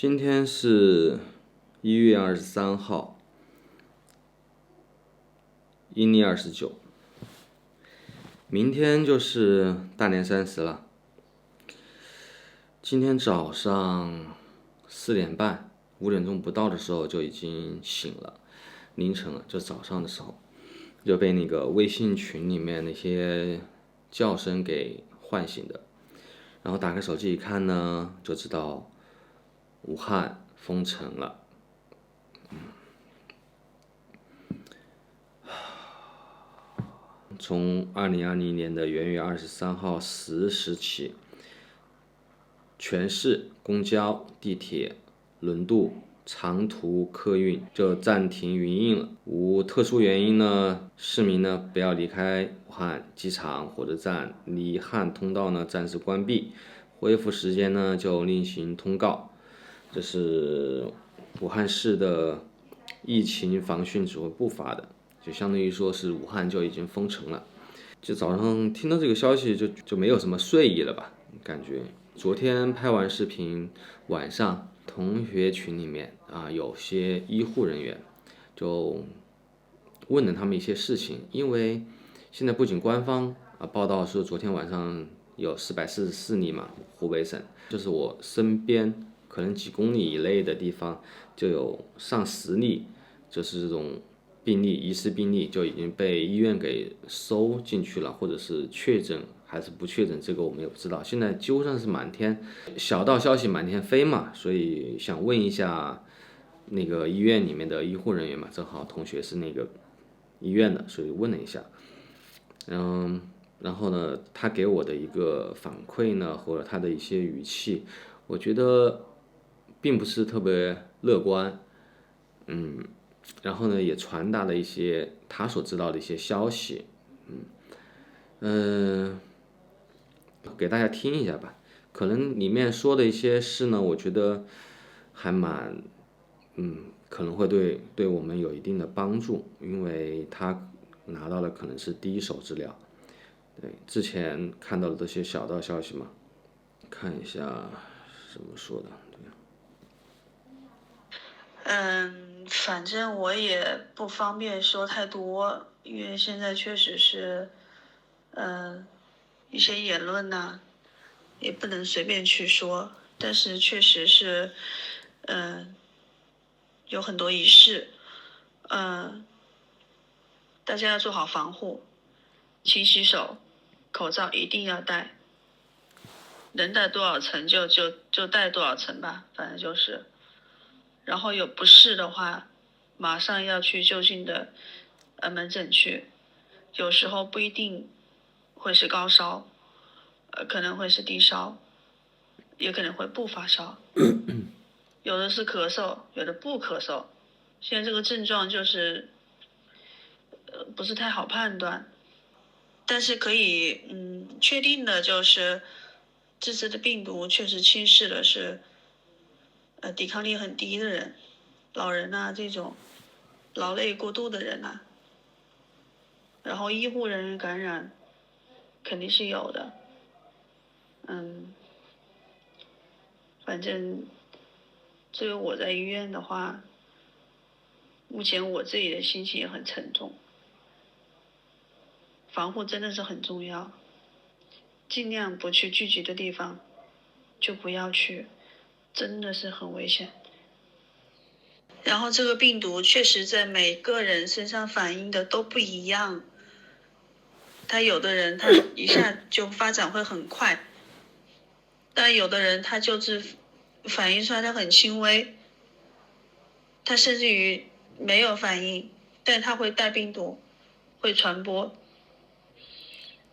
今天是1月23号，阴历29，明天就是大年30了。今天早上4点半、5点钟不到的时候就已经醒了，凌晨了，就早上的时候就被那个微信群里面那些叫声给唤醒的。然后打开手机一看呢，就知道武汉封城了。从2020年的元月23号10时起，全市公交、地铁、轮渡、长途客运就暂停营运了。无特殊原因呢，市民呢不要离开武汉机场、火车站，离汉通道呢暂时关闭，恢复时间呢就另行通告。这是武汉市的疫情防汛指挥部发的，就相当于说是武汉就已经封城了。就早上听到这个消息就没有什么睡意了吧，感觉。昨天拍完视频，晚上同学群里面有些医护人员就问了他们一些事情，因为现在不仅官方报道说昨天晚上有444例嘛，湖北省就是我身边可能几公里以内的地方就有上10例，就是这种病例，疑似病例就已经被医院给收进去了，或者是确诊还是不确诊，这个我们也不知道。现在几乎上是满天小道消息满天飞嘛，所以想问一下那个医院里面的医护人员嘛，正好同学是那个医院的，所以问了一下。然后呢，他给我的一个反馈呢，或者他的一些语气，我觉得并不是特别乐观。然后呢，也传达了一些他所知道的一些消息，给大家听一下吧。可能里面说的一些事呢，我觉得还蛮，可能会对我们有一定的帮助，因为他拿到的可能是第一手资料。对，之前看到的这些小道消息嘛，看一下怎么说的。反正我也不方便说太多，因为现在确实是，一些言论呐，也不能随便去说，但是确实是，有很多仪式，大家要做好防护，勤洗手，口罩一定要戴，能戴多少层就戴多少层吧，反正就是。然后有不适的话，马上要去就近的门诊去。有时候不一定会是高烧，可能会是低烧，也可能会不发烧。有的是咳嗽，有的不咳嗽。现在这个症状就是不是太好判断，但是可以确定的就是这次的病毒确实侵蚀的是抵抗力很低的人，老人啊这种劳累过度的人啊，然后医护人员感染肯定是有的。反正至于我在医院的话，目前我自己的心情也很沉重。防护真的是很重要，尽量不去聚集的地方就不要去，真的是很危险。然后这个病毒确实在每个人身上反应的都不一样，他有的人他一下就发展会很快，但有的人他就是反应出来他很轻微，他甚至于没有反应，但他会带病毒，会传播。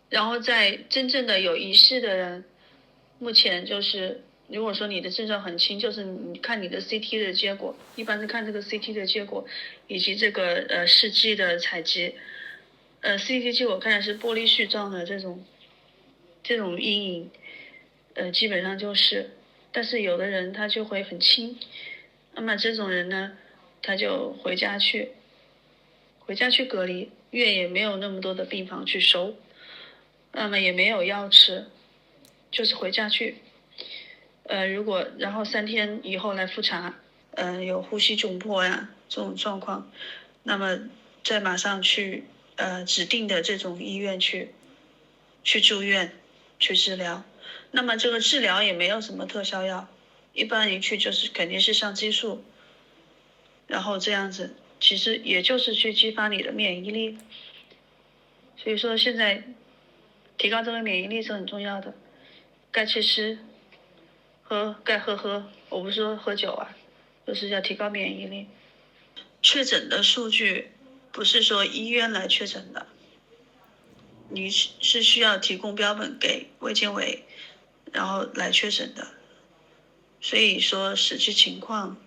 然后在真正的有仪式的人，目前就是如果说你的症状很轻，就是你看你的 CT 的结果，一般是看这个 CT 的结果以及这个试剂的采集。CT 结果看来是玻璃絮状的这种阴影，基本上就是，但是有的人他就会很轻，那么这种人呢，他就回家去隔离，院也没有那么多的病房去收，那么也没有药吃，就是回家去。如果然后3天以后来复查，有呼吸窘迫呀这种状况，那么再马上去指定的这种医院去住院去治疗。那么这个治疗也没有什么特效药，一般一去就是肯定是上激素，然后这样子其实也就是去激发你的免疫力。所以说现在提高这个免疫力是很重要的，该吃吃，该喝，我不是说喝酒啊，就是要提高免疫力。确诊的数据不是说医院来确诊的，你是需要提供标本给卫健委，然后来确诊的。所以说实际情况，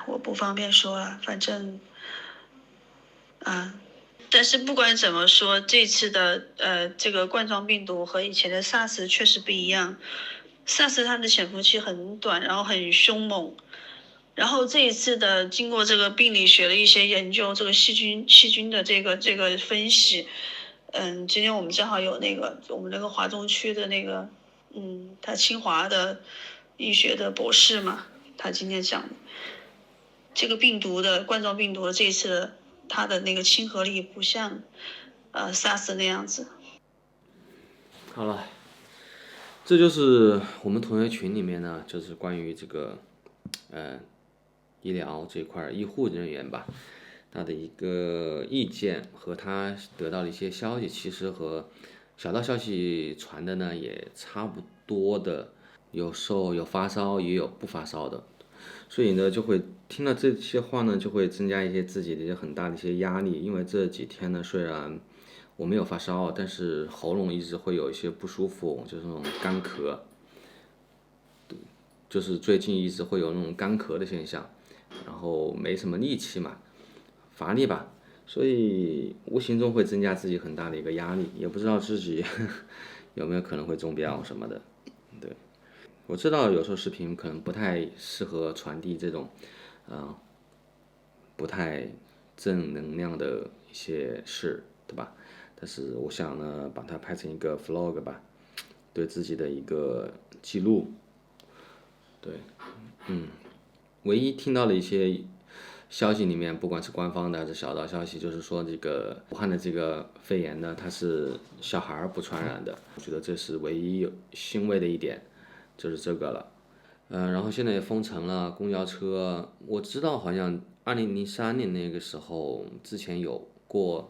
我不方便说了，反正但是不管怎么说，这次的这个冠状病毒和以前的 SARS 确实不一样。SARS 它的潜伏期很短，然后很凶猛。然后这一次的经过这个病理学的一些研究，这个细菌的这个分析，今天我们正好有我们那个华中区的他清华的医学的博士嘛，他今天讲这个冠状病毒的这一次它的那个亲和力不像SARS 那样子。好了，这就是我们同学群里面呢，就是关于这个医疗这块医护人员吧，他的一个意见和他得到的一些消息，其实和小道消息传的呢也差不多的，有发烧，也有不发烧的，所以呢就会听到这些话呢，就会增加一些自己的一些很大的一些压力，因为这几天呢虽然我没有发烧，但是喉咙一直会有一些不舒服，就是那种干咳，就是最近一直会有那种干咳的现象，然后没什么力气嘛，乏力吧，所以无形中会增加自己很大的一个压力，也不知道自己有没有可能会中标什么的。对，我知道有时候视频可能不太适合传递这种不太正能量的一些事，对吧？但是我想呢，把它拍成一个 vlog 吧，对自己的一个记录。对，唯一听到的一些消息里面，不管是官方的还是小道消息，就是说这个武汉的这个肺炎呢，它是小孩不传染的，我觉得这是唯一有欣慰的一点，就是这个了。然后现在也封城了，公交车，我知道好像2003年那个时候，之前有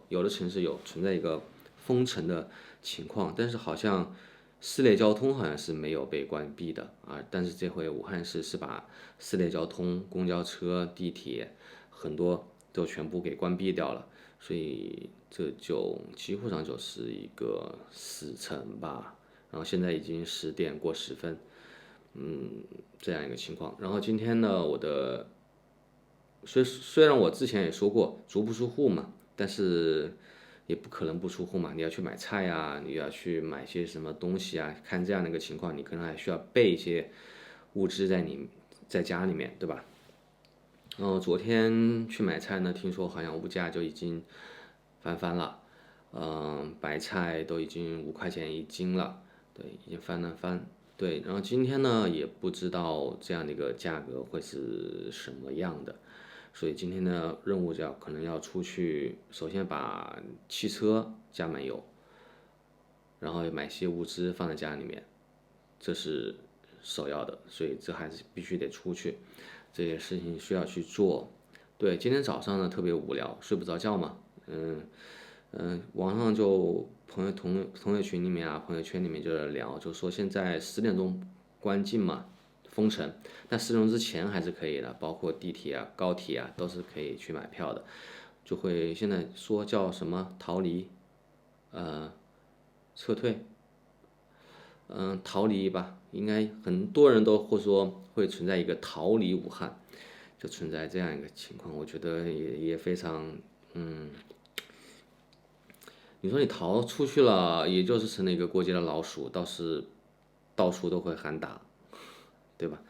的城市有存在一个封城的情况，但是好像市内交通好像是没有被关闭的啊，但是这回武汉市是把市内交通、公交车、地铁很多都全部给关闭掉了，所以这就几乎上就是一个死城吧。然后现在已经10点过10分，这样一个情况。然后今天呢，虽然我之前也说过足不出户嘛，但是也不可能不出户嘛，你要去买菜呀，你要去买些什么东西啊，看这样的一个情况，你可能还需要备一些物资在家里面，对吧？然后昨天去买菜呢，听说好像物价就已经翻了，白菜都已经5块钱一斤了，对，已经翻了翻。对，然后今天呢也不知道这样的一个价格会是什么样的，所以今天的任务可能要出去，首先把汽车加满油，然后买些物资放在家里面，这是首要的，所以这还是必须得出去，这些事情需要去做。对，今天早上呢特别无聊，睡不着觉嘛，网上就同学群里面啊，朋友圈里面就在聊，就说现在10点钟关禁嘛，封城，但10点钟之前还是可以的，包括地铁啊、高铁啊都是可以去买票的，就会现在说叫什么逃离，撤退，逃离吧，应该很多人都会说会存在一个逃离武汉，就存在这样一个情况，我觉得也非常，你说你逃出去了，也就是成了一个过街的老鼠，倒是到处都会喊打，对吧？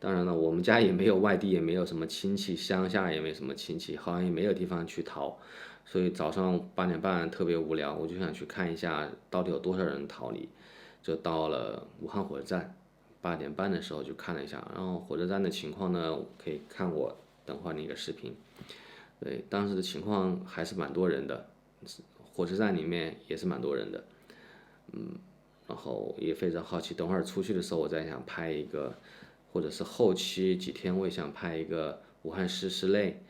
当然了，我们家也没有外地，也没有什么亲戚，乡下也没什么亲戚，好像也没有地方去逃，所以早上8点半特别无聊，我就想去看一下到底有多少人逃离。就到了武汉火车站，8点半的时候就看了一下，然后火车站的情况呢，可以看我等会儿那个视频。对，当时的情况还是蛮多人的，火车站里面也是蛮多人的，然后也非常好奇，等会儿出去的时候，我再想拍一个，或者是后期几天我也想拍一个武汉市内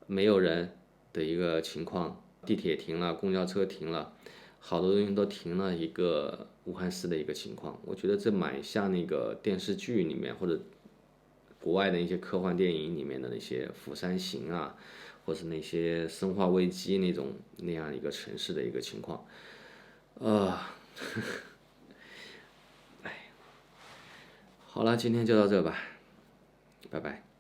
没有人的一个情况，地铁停了，公交车停了，好多东西都停了，一个武汉市的一个情况，我觉得这蛮像那个电视剧里面或者国外的一些科幻电影里面的那些《釜山行》啊，或是那些《生化危机》那样一个城市的一个情况，呃，好了，今天就到这吧，拜拜。